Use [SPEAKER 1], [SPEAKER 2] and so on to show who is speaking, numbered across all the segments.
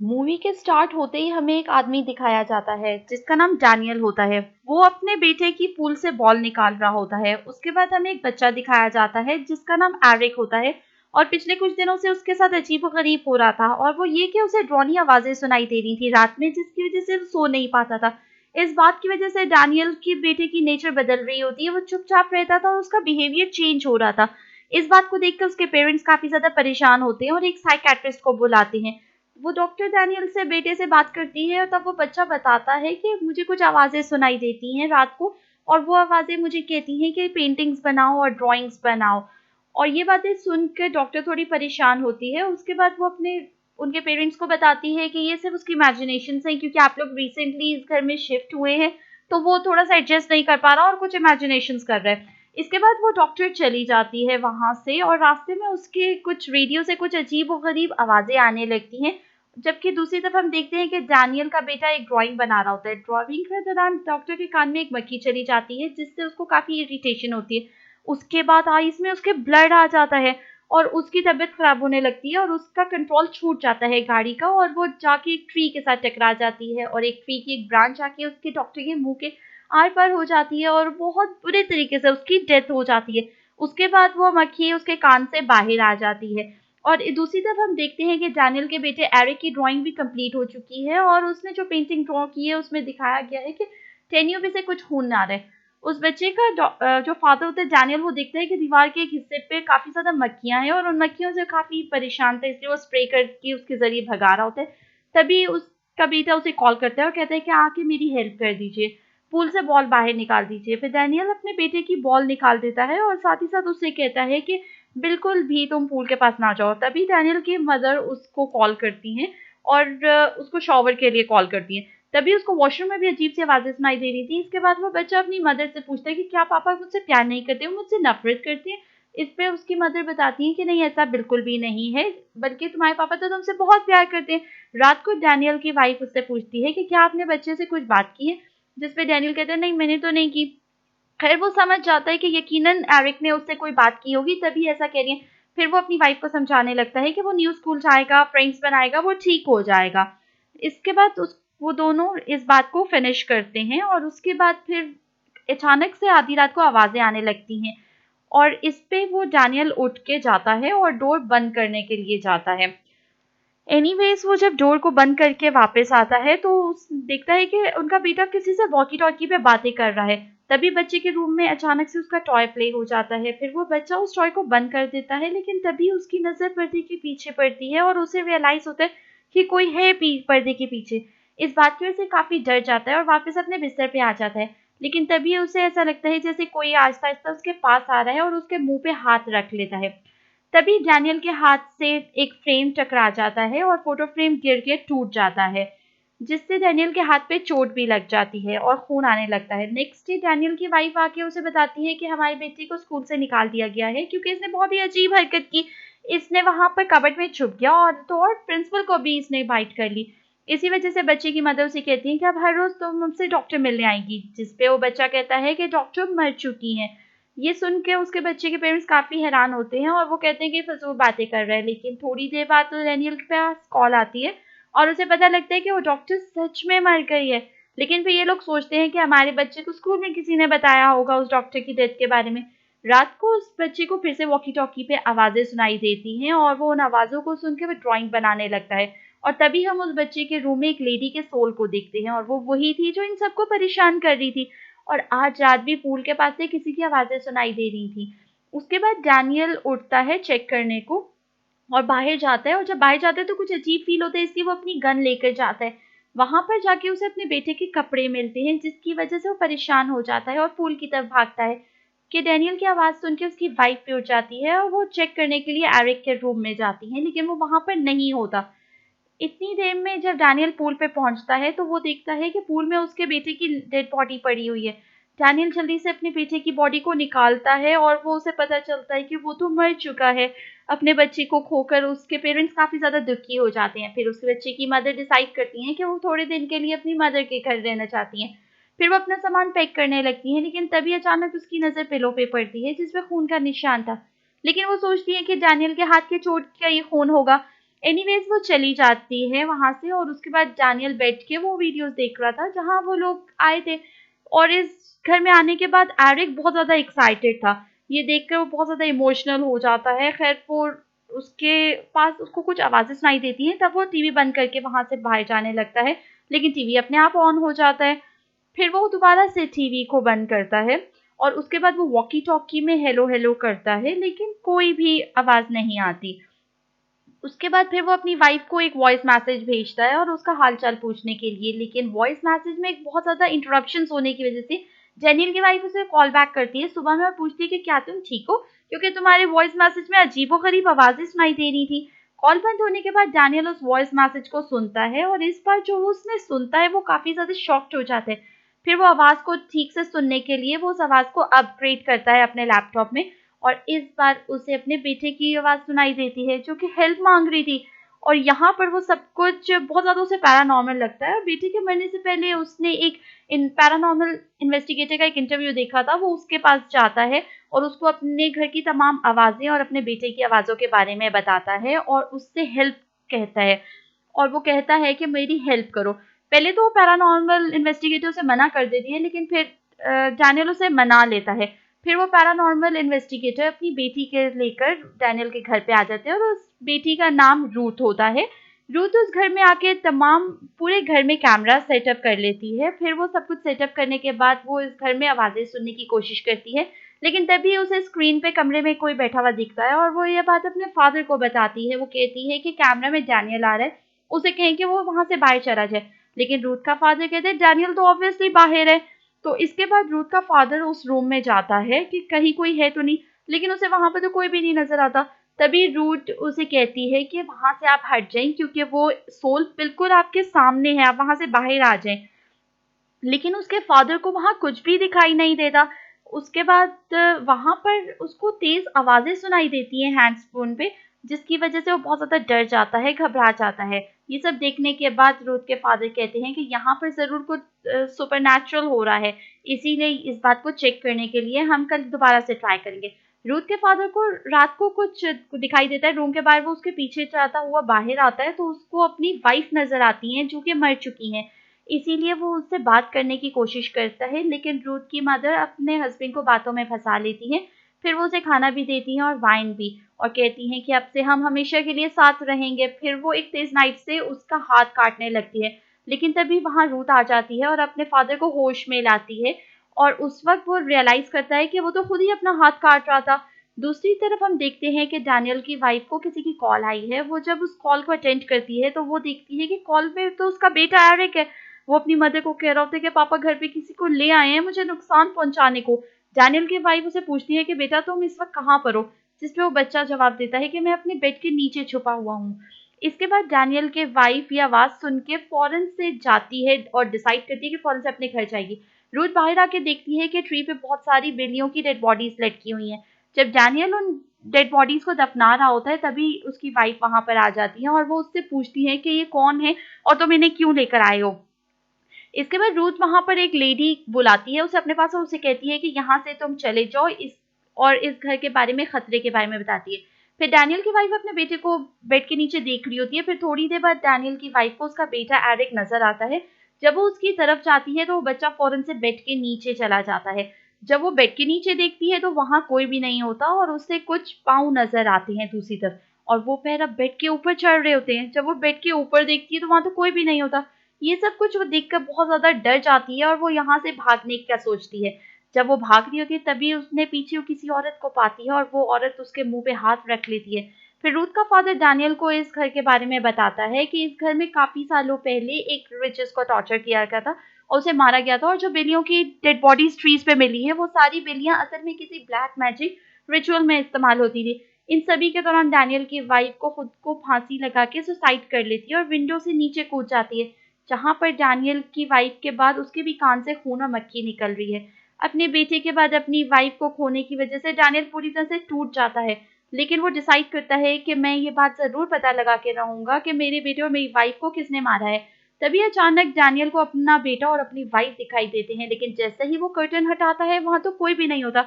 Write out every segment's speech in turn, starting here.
[SPEAKER 1] Movie के start होते ही हमें एक आदमी दिखाया जाता है जिसका नाम डैनियल होता है। वो अपने बेटे की पूल से बॉल निकाल रहा होता है। उसके बाद हमें एक बच्चा दिखाया जाता है जिसका नाम एरिक होता है और पिछले कुछ दिनों से उसके साथ अजीबोगरीब हो रहा था और वो ये कि उसे डरावनी आवाजें सुनाई दे रही थी रात में, जिसकी वजह से वो सो नहीं पाता था। इस बात की वजह से डैनियल की बेटे की नेचर बदल रही होती है। वो चुपचाप रहता था और उसका बिहेवियर चेंज हो रहा था। इस बात को देखकर उसके पेरेंट्स काफी ज्यादा परेशान होते हैं और एक साइकेट्रिस्ट को बुलाते हैं। वो डॉक्टर डैनियल से बेटे से बात करती है और तब वो बच्चा बताता है कि मुझे कुछ आवाज़ें सुनाई देती हैं रात को और वो आवाज़ें मुझे कहती हैं कि पेंटिंग्स बनाओ और ड्राइंग्स बनाओ। और ये बातें सुनकर डॉक्टर थोड़ी परेशान होती है। उसके बाद वो अपने उनके पेरेंट्स को बताती है कि ये सिर्फ उसकी इमेजिनेशन है, क्योंकि आप लोग रिसेंटली इस घर में शिफ्ट हुए हैं तो वो थोड़ा सा एडजस्ट नहीं कर पा रहा और कुछ इमेजिनेशन कर रहा है। इसके बाद वो डॉक्टर चली जाती है वहां से और रास्ते में उसके कुछ रेडियो से कुछ अजीब और गरीब आवाजें आने लगती हैं। जबकि दूसरी तरफ हम देखते हैं कि डैनियल का बेटा एक ड्राइंग बना रहा होता है। ड्राइंग के दौरान डॉक्टर के कान में एक मक्खी चली जाती है जिससे उसको काफी इरिटेशन होती है। उसके बाद आईज में उसके ब्लड आ जाता है और उसकी तबीयत खराब होने लगती है और उसका कंट्रोल छूट जाता है गाड़ी का और वो जाके एक ट्री के साथ टकरा जाती है और एक ट्री की एक ब्रांच आके उसके डॉक्टर के मुंह के आर पार हो जाती है और बहुत बुरे तरीके से उसकी डेथ हो जाती है। उसके बाद वो मक्खी उसके कान से बाहर आ जाती है। और दूसरी तरफ हम देखते हैं कि डैनियल के बेटे एरिक की ड्राइंग भी कंप्लीट हो चुकी है और उसने जो पेंटिंग ड्रॉ की है उसमें दिखाया गया है कि टेनियो में से कुछ खून आ रहा है। उस बच्चे का जो फादर होता है डैनियल, वो देखता है कि दीवार के एक हिस्से पे काफी ज्यादा मक्खियां हैं और उन मक्खियों से काफी परेशान था, इसलिए वो स्प्रे करके उसके जरिए भगा रहा होता है। तभी उसका बेटा उसे कॉल करता है और कहता है कि आके मेरी हेल्प कर दीजिए, पूल से बॉल बाहर निकाल दीजिए। फिर डैनियल अपने बेटे की बॉल निकाल देता है और साथ ही साथ उससे कहता है कि बिल्कुल भी तुम पूल के पास ना जाओ। तभी डैनियल की मदर उसको कॉल करती हैं और उसको शॉवर के लिए कॉल करती हैं। तभी उसको वॉशरूम में भी अजीब सी आवाजें सुनाई दे रही थी। इसके बाद वो बच्चा अपनी मदर से पूछता है कि क्या पापा मुझसे प्यार नहीं करते, वो मुझसे नफरत करते हैं। इस पे उसकी मदर बताती है कि नहीं, ऐसा बिल्कुल भी नहीं है, बल्कि तुम्हारे पापा तो तुमसे बहुत प्यार करते हैं। रात को डैनियल की वाइफ उससे पूछती है कि क्या आपने बच्चे से कुछ बात की है, जिसपे डैनियल कहता है नहीं, मैंने तो नहीं की। खैर वो समझ जाता है कि यकीनन एरिक ने उससे कोई बात की होगी तभी ऐसा कह रही है। फिर वो अपनी वाइफ को समझाने लगता है कि वो न्यू स्कूल जाएगा, फ्रेंड्स बनाएगा, वो ठीक हो जाएगा। इसके बाद उस वो दोनों इस बात को फिनिश करते हैं और उसके बाद फिर अचानक से आधी रात को आवाजें आने लगती हैं और इस पे वो डैनियल उठ के जाता है और डोर बंद करने के लिए जाता है। एनीवेज वो जब डोर को बंद करके वापस आता है तो देखता है कि उनका बेटा किसी से वॉकी टॉकी पे बातें कर रहा है। तभी बच्चे के रूम में अचानक से उसका टॉय प्ले हो जाता है। फिर वो बच्चा उस टॉय को बंद कर देता है, लेकिन तभी उसकी नजर पर्दे के पीछे पड़ती है और उसे रियलाइज होता है कि कोई है पर्दे के पीछे। इस बात की वजह से काफी डर जाता है और वापस अपने बिस्तर पे आ जाता है। लेकिन तभी उसे ऐसा लगता है जैसे कोई आहिस्ता आहिस्ता उसके पास आ रहा है और उसके मुंह पे हाथ रख लेता है। तभी डैनियल के हाथ से एक फ्रेम टकरा जाता है और फोटो फ्रेम गिर के टूट जाता है, जिससे डैनियल के हाथ पे चोट भी लग जाती है और खून आने लगता है। नेक्स्ट डे डैनियल की वाइफ आके उसे बताती है कि हमारी बेटी को स्कूल से निकाल दिया गया है क्योंकि इसने बहुत ही अजीब हरकत की। इसने वहां पर कबर्ड में छुप गया और प्रिंसिपल को भी इसने बाइट कर ली। इसी वजह से बच्चे की मदर उसे कहती है कि अब हर रोज तुम मुझसे डॉक्टर मिलने आएगी, जिसपे वो बच्चा कहता है कि डॉक्टर मर चुकी हैं। ये सुन के उसके बच्चे के पेरेंट्स काफी हैरान होते हैं और वो कहते हैं कि फजूल बातें कर रहे हैं। लेकिन थोड़ी देर बाद तो डैनियल के पास कॉल आती है और उसे पता लगता है कि वो डॉक्टर सच में मर गई है। लेकिन फिर ये लोग सोचते हैं कि हमारे बच्चे को स्कूल में किसी ने बताया होगा उस डॉक्टर की डेथ के बारे में। रात को उस बच्चे को फिर से वॉकी टॉकी पे आवाजें सुनाई देती हैं और वो उन आवाजों को सुन के वो ड्राइंग बनाने लगता है। और तभी हम उस बच्चे के रूम में एक लेडी के सोल को देखते हैं और वो वही थी जो इन सबको परेशान कर रही थी। और आज रात भी पूल के पास से किसी की आवाजें सुनाई दे रही थी। उसके बाद डैनियल उठता है चेक करने को और बाहर जाता है, और जब बाहर जाता है तो कुछ अजीब फील होता है, इसलिए वो अपनी गन लेकर जाता है। वहां पर जाके उसे अपने बेटे के कपड़े मिलते हैं, जिसकी वजह से वो परेशान हो जाता है और पूल की तरफ भागता है। कि डैनियल की आवाज सुन के उसकी वाइफ भी उठ जाती है और वो चेक करने के लिए एरिक के रूम में जाती है, लेकिन वो वहां पर नहीं होता। इतनी देर में जब डैनियल पूल पे पहुंचता है तो वो देखता है कि पूल में उसके बेटे की डेड बॉडी पड़ी हुई है। डैनियल जल्दी से अपने बेटे की बॉडी को निकालता है और वो उसे पता चलता है कि वो तो मर चुका है। अपने बच्चे को खोकर उसके पेरेंट्स काफी ज्यादा दुखी हो जाते हैं। फिर उसके बच्चे की मदर डिसाइड करती हैं कि वो थोड़े दिन के लिए अपनी मदर के घर रहना चाहती हैं। फिर वो अपना सामान पैक करने लगती हैं, लेकिन तभी अचानक उसकी नजर पिलो पे पड़ती है जिसपे खून का निशान था। लेकिन वो सोचती है कि डैनियल के हाथ के चोट का ये खून होगा। एनीवेज वो चली जाती है वहां से और उसके बाद डैनियल बैठ के वो वीडियोस देख रहा था जहां वो लोग आए थे। और इस घर में आने के बाद एरिक बहुत ज्यादा एक्साइटेड था। ये देखकर वो बहुत ज्यादा इमोशनल हो जाता है। खैर वो उसके पास उसको कुछ आवाजें सुनाई देती हैं, तब वो टीवी बंद करके वहां से बाहर जाने लगता है, लेकिन टीवी अपने आप ऑन हो जाता है। फिर वो दोबारा से टीवी को बंद करता है और उसके बाद वो वॉकी टॉकी में हेलो हेलो करता है, लेकिन कोई भी आवाज नहीं आती। उसके बाद फिर वो अपनी वाइफ को एक वॉइस मैसेज भेजता है और उसका हालचाल पूछने के लिए, लेकिन वॉइस मैसेज में एक बहुत ज्यादा इंटरप्शंस होने की वजह से डेनियल की वाइफ उसे कॉल बैक करती है सुबह में और पूछती है कि क्या तुम ठीक हो, क्योंकि तुम्हारे वॉइस मैसेज में अजीबोगरीब आवाजें सुनाई दे रही थी। कॉल बंद होने के बाद डैनियल उस वॉइस मैसेज को सुनता है और इस बार जो उसने सुनता है वो काफी ज्यादा शॉक्ड हो जाता है। फिर वो आवाज को ठीक से सुनने के लिए वो उस आवाज को अपग्रेड करता है अपने लैपटॉप में और इस बार उसे अपने बेटे की आवाज सुनाई देती है जो कि हेल्प मांग रही थी। और यहाँ पर वो सब कुछ बहुत ज्यादा उसे पैरानॉर्मल लगता है और बेटे के मरने से पहले उसने एक इन पैरानॉर्मल इन्वेस्टिगेटर का एक इंटरव्यू देखा था। वो उसके पास जाता है और उसको अपने घर की तमाम आवाजें और अपने बेटे की आवाजों के बारे में बताता है और उससे हेल्प कहता है। और वो कहता है कि मेरी हेल्प करो। पहले तो वो पैरानॉर्मल इन्वेस्टिगेटर से मना कर देती है, लेकिन फिर डैनियल उसे मना लेता है। फिर वो पैरानॉर्मल इन्वेस्टिगेटर अपनी बेटी के लेकर डैनियल के घर पे आ जाते हैं और उस बेटी का नाम रूथ होता है। रूथ उस घर में आके तमाम पूरे घर में कैमरा सेटअप कर लेती है। फिर वो सब कुछ सेटअप करने के बाद वो इस घर में आवाजें सुनने की कोशिश करती है, लेकिन तभी उसे स्क्रीन पे कमरे में कोई बैठा हुआ दिखता है और वो ये बात अपने फादर को बताती है। वो कहती है कि कैमरा में डैनियल आ रहा है, उसे कहें कि वो वहां से बाहर चला जाए। लेकिन रूथ का फादर कहते हैं डैनियल तो ऑब्वियसली बाहर है। तो इसके बाद रूथ का फादर उस रूम में जाता है कि कहीं कोई है तो नहीं, लेकिन उसे वहां पर तो कोई भी नहीं नजर आता। तभी रूथ उसे कहती है कि वहां से आप हट जाएं क्योंकि वो सोल बिल्कुल आपके सामने है, आप वहां से बाहर आ जाएं। लेकिन उसके फादर को वहां कुछ भी दिखाई नहीं देता। उसके बाद वहां पर उसको तेज आवाजें सुनाई देती हैं हैंड्सफोन पे, जिसकी वजह से वो बहुत ज्यादा डर जाता है, घबरा जाता है। ये सब देखने के बाद रूथ के फादर कहते हैं कि यहाँ पर जरूर कुछ सुपरनैचुरल हो रहा है, इसीलिए इस बात को चेक करने के लिए हम कल दोबारा से ट्राई करेंगे। रूथ के फादर को रात को कुछ दिखाई देता है रूम के बाहर। वो उसके पीछे जाता हुआ बाहर आता है तो उसको अपनी वाइफ नजर आती है जो कि मर चुकी हैं। इसीलिए वो उससे बात करने की कोशिश करता है, लेकिन रूथ की मदर अपने हस्बैंड को बातों में फंसा लेती है। फिर वो उसे खाना भी देती हैं और वाइन भी, और कहती हैं कि अब से हम हमेशा के लिए साथ रहेंगे। फिर वो एक तेज नाइफ से उसका हाथ काटने लगती है, लेकिन तभी वहां रूथ आ जाती है और अपने फादर को होश में लाती है। और उस वक्त वो रियलाइज करता है कि वो तो खुद ही अपना हाथ काट रहा था। दूसरी तरफ हम देखते हैं कि डैनियल की वाइफ को किसी की कॉल आई है। वो जब उस कॉल को अटेंड करती है तो वो देखती है कि कॉल में तो उसका बेटा एरिक है। वो अपनी मदर को कह रहा होता है कि पापा घर पे किसी को ले आए हैं मुझे नुकसान पहुंचाने को। डैनियल की वाइफ उसे पूछती है कि बेटा तुम इस वक्त कहाँ पर हो, जिसपे वो बच्चा जवाब देता है कि मैं अपने बेड के नीचे छुपा हुआ हूँ। इसके बाद डैनियल के वाइफ ये आवाज सुन के फौरन से जाती है और डिसाइड करती है कि फौरन से अपने घर जाएगी। रूथ बाहर आके देखती है कि ट्री पे बहुत सारी बिल्लियों की डेड बॉडीज लटकी हुई हैं। जब डैनियल उन डेड बॉडीज को दफना रहा होता है तभी उसकी वाइफ वहां पर आ जाती है और वो उससे पूछती है कि ये कौन है और तुम इन्हें क्यों लेकर आए हो। इसके बाद रूथ वहां पर एक लेडी बुलाती है उसे अपने पास और उसे कहती है कि यहाँ से तुम चले जाओ, इस घर के बारे में, खतरे के बारे में बताती है। फिर डैनियल की वाइफ अपने बेटे को बेड के नीचे देख रही होती है। फिर थोड़ी देर बाद डैनियल की वाइफ को उसका बेटा एरिक नजर आता है। जब वो उसकी तरफ जाती है तो वो बच्चा फौरन से बेड के नीचे चला जाता है। जब वो बेड के नीचे देखती है तो वहां कोई भी नहीं होता और उसे कुछ पाँव नजर आते हैं दूसरी तरफ, और वो पैर अब बेड के ऊपर चढ़ रहे होते हैं। जब वो बेड के ऊपर देखती है तो वहां तो कोई भी नहीं होता। ये सब कुछ वो देखकर बहुत ज्यादा डर जाती है और वो यहाँ से भागने का सोचती है। जब वो भाग रही होती है तभी उसने पीछे किसी औरत को पाती है और वो औरत उसके मुंह पे हाथ रख लेती है। फिर रूथ का फादर डैनियल को इस घर के बारे में बताता है कि इस घर में काफी सालों पहले एक विचेस को टॉर्चर किया गया था और उसे मारा गया था, और जो बिल्लियों की डेड बॉडीज ट्रीज पे मिली है वो सारी बिल्लियां असल में किसी ब्लैक मैजिक रिचुअल में इस्तेमाल होती थी। इन सभी के दौरान डैनियल की वाइफ को खुद को फांसी लगा के सुसाइड कर लेती है और विंडो से नीचे कूद जाती है, जहां पर डैनियल की वाइफ के बाद उसके भी कान से खून और मक्खी निकल रही है। अपने बेटे के बाद अपनी वाइफ को खोने की वजह से डैनियल पूरी तरह से टूट जाता है, लेकिन वो डिसाइड करता है कि मैं ये बात जरूर पता लगा के रहूंगा कि मेरे बेटे और मेरी वाइफ को किसने मारा है। तभी अचानक डैनियल को अपना बेटा और अपनी वाइफ दिखाई देते हैं, लेकिन जैसे ही वो कर्टन हटाता है वहां तो कोई भी नहीं होता।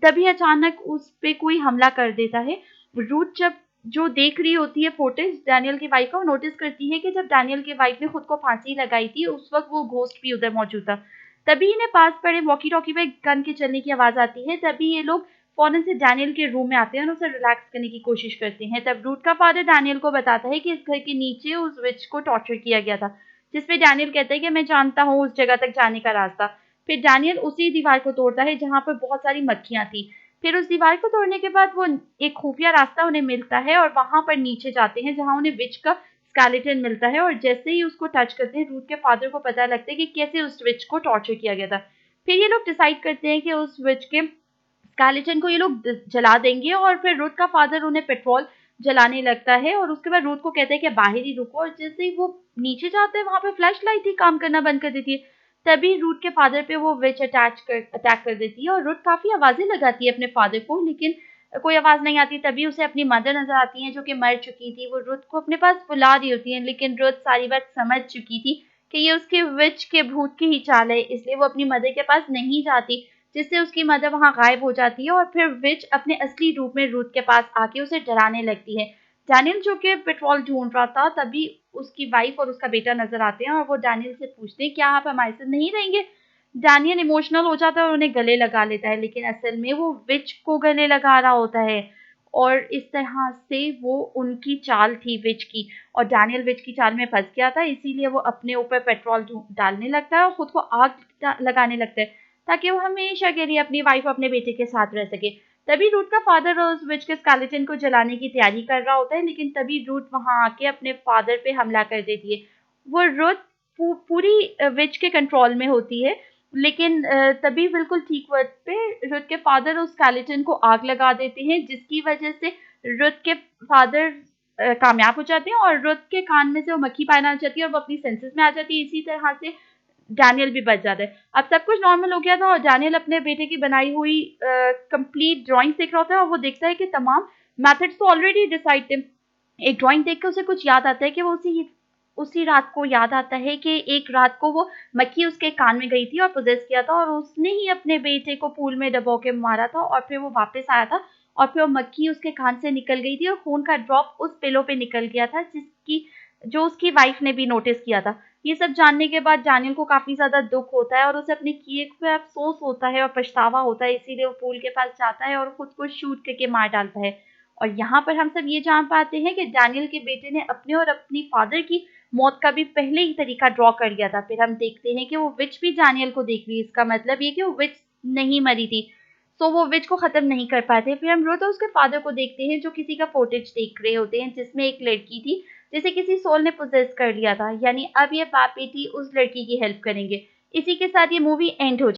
[SPEAKER 1] तभी अचानक उस पे कोई हमला कर देता है। रूथ जब जो देख रही होती है फुटेज डैनियल की वाइफ का, वो नोटिस करती है कि जब डैनियल की वाइफ ने खुद को फांसी लगाई थी उस वक्त वो घोस्ट भी उधर मौजूद था। तभी इन्हें पास पड़े वॉकी टॉकी पे गन के चलने की आवाज आती है। तभी ये लोग फौरन से डैनियल के रूम में आते हैं और उसे रिलैक्स करने की कोशिश करते हैं। तब रूट का फादर डैनियल को बताता है कि इस घर के नीचे उस विच को टॉर्चर किया गया था, जिसपे डैनियल कहता है कि मैं जानता हूँ उस जगह तक जाने का रास्ता। फिर डैनियल उसी दीवार को तोड़ता है जहाँ पर बहुत सारी मक्खियां थी। फिर उस दीवार को तोड़ने के बाद वो एक खुफिया रास्ता उन्हें मिलता है और वहां पर नीचे जाते हैं जहां उन्हें विच का स्केलेटन मिलता है। और जैसे ही उसको टच करते हैं रूट के फादर को पता लगता है कि कैसे उस विच को टॉर्चर किया गया था। फिर ये लोग डिसाइड करते हैं कि उस विच के स्केलेटन को ये लोग जला देंगे और फिर रूट का फादर उन्हें पेट्रोल जलाने लगता है और उसके बाद रूट को कहता है कि बाहर ही रुको। और जैसे ही वो नीचे जाते हैं वहां पे फ्लैश लाइट ही काम करना बंद कर देती है। तभी रूट के फादर पे वो विच अटैक कर देती है और रूट काफी आवाजें लगाती है अपने फादर को, लेकिन कोई आवाज नहीं आती। तभी उसे अपनी मदर नजर आती है जो कि मर चुकी थी। वो रुथ को अपने पास बुला रही होती है, लेकिन रुथ सारी बात समझ चुकी थी कि ये उसके विच के भूत की ही चाल है, इसलिए वो अपनी मदर के पास नहीं जाती, जिससे उसकी मदर वहां गायब हो जाती है। और फिर विच अपने असली रूप में रूथ के पास आके उसे डराने लगती है। डैनियल जो कि पेट्रोल ढूंढ रहा था, तभी उसकी वाइफ और उसका बेटा नजर आते हैं और वो डैनियल से पूछते हैं क्या आप हमारे साथ नहीं रहेंगे। डैनियल इमोशनल हो जाता है और उन्हें गले लगा लेता है, लेकिन असल में वो विच को गले लगा रहा होता है। और इस तरह से वो उनकी चाल थी विच की, और डैनियल विच की चाल में फंस गया था, इसीलिए वो अपने ऊपर पेट्रोल डालने लगता है और खुद को आग लगाने लगता है ताकि वो हमेशा के लिए अपनी वाइफ और अपने बेटे के साथ रह सके। तभी रूट का फादर उस विच के स्केलेटन को जलाने की तैयारी कर रहा होता है, लेकिन तभी रूट वहां आके अपने फादर पे हमला कर देती है। वो रूट पूरी विच के कंट्रोल में होती है, लेकिन तभी बिल्कुल ठीक वक्त पे रुथ के फादर उस स्केलेटन को आग लगा देते हैं, जिसकी वजह से रुथ के फादर कामयाब हो जाते हैं और रुथ के कान में से वो मक्खी बाहर आ जाती है और वो अपनी सेंसेस में आ जाती है। इसी तरह से डैनियल भी बच जाता है। अब सब कुछ नॉर्मल हो गया था और डैनियल अपने बेटे की बनाई हुई कंप्लीट ड्राइंग देख रहा होता है और वो देखता है कि तमाम मेथड्स तो ऑलरेडी डिसाइड थे। एक ड्राइंग देख के उसे कुछ याद आता है कि वो उसी उसी रात को याद आता है कि एक रात को वो मक्खी उसके कान में गई थी और पोजेस किया था, और उसने ही अपने बेटे को पूल में डबो के मारा था और फिर वो वापस आया था और फिर वो मक्खी उसके कान से निकल गई थी और खून का ड्रॉप उस पिलो पे निकल गया था, जिसकी जो उसकी वाइफ ने भी नोटिस किया था। ये सब जानने के बाद डैनियल को काफी ज्यादा दुख होता है और उसे अपने किए पे अफसोस होता है और पछतावा होता है, इसीलिए वो पूल के पास जाता है और खुद को शूट करके मार डालता है। और यहाँ पर हम सब ये जान पाते हैं कि डैनियल के बेटे ने अपने और अपनी फादर की मौत का भी पहले ही तरीका ड्रॉ कर लिया था। फिर हम देखते हैं कि वो विच भी डैनियल को देख रही है, इसका मतलब ये कि वो विच नहीं मरी थी, तो वो विच को खत्म नहीं कर पाए थे। फिर हम रोज उसके फादर को देखते हैं जो किसी का फुटेज देख रहे होते हैं जिसमें एक लड़की थी जिसे किसी सोल ने पोजेस कर लिया था। यानी अब ये बाप बेटी उस लड़की की हेल्प करेंगे। इसी के साथ ये मूवी एंड हो